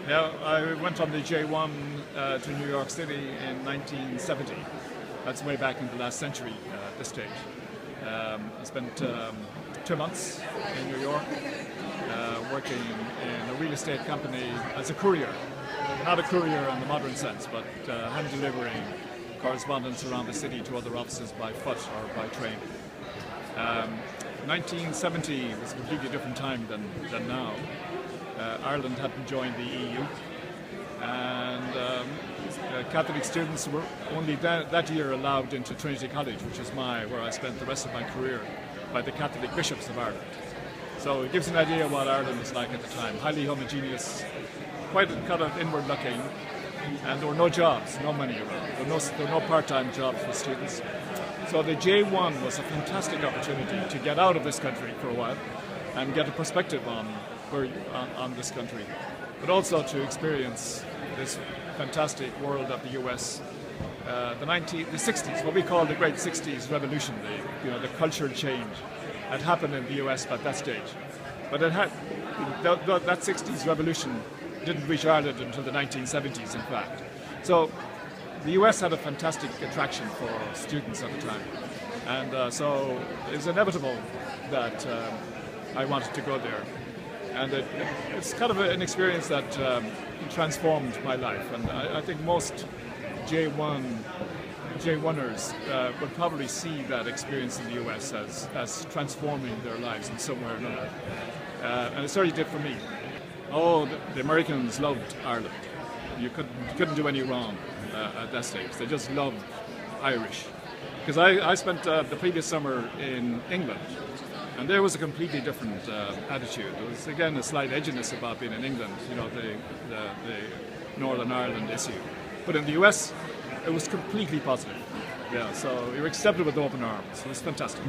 Yeah, I went on the J1 to New York City in 1970. That's way back in the last century at this stage. I spent 2 months in New York working in a real estate company as a courier. Not a courier in the modern sense, but hand delivering correspondence around the city to other offices by foot or by train. 1970 was a completely different time than now. Ireland hadn't joined the EU, and Catholic students were only that year allowed into Trinity College, which is where I spent the rest of my career, by the Catholic bishops of Ireland. So it gives an idea of what Ireland was like at the time. Highly homogeneous, quite kind of inward looking, and there were no jobs, no money around. There were no part-time jobs for students. So the J1 was a fantastic opportunity to get out of this country for a while and get a perspective on this country, but also to experience this fantastic world of the US. The 60s, what we call the Great 60s Revolution, the cultural change had happened in the US at that stage. But it had that 60s revolution didn't reach Ireland until the 1970s, in fact. So the US had a fantastic attraction for students at the time, and so it was inevitable that I wanted to go there. And it's kind of an experience that transformed my life, and I think most J1ers would probably see that experience in the US as transforming their lives in some way or another. And it certainly did for me. Oh, the Americans loved Ireland. You couldn't do any wrong at that stage. They just loved Irish. Because I spent the previous summer in England, and there was a completely different attitude. There was, again, a slight edginess about being in England, the Northern Ireland issue. But in the US, it was completely positive. Yeah, so you were accepted with open arms. It was fantastic.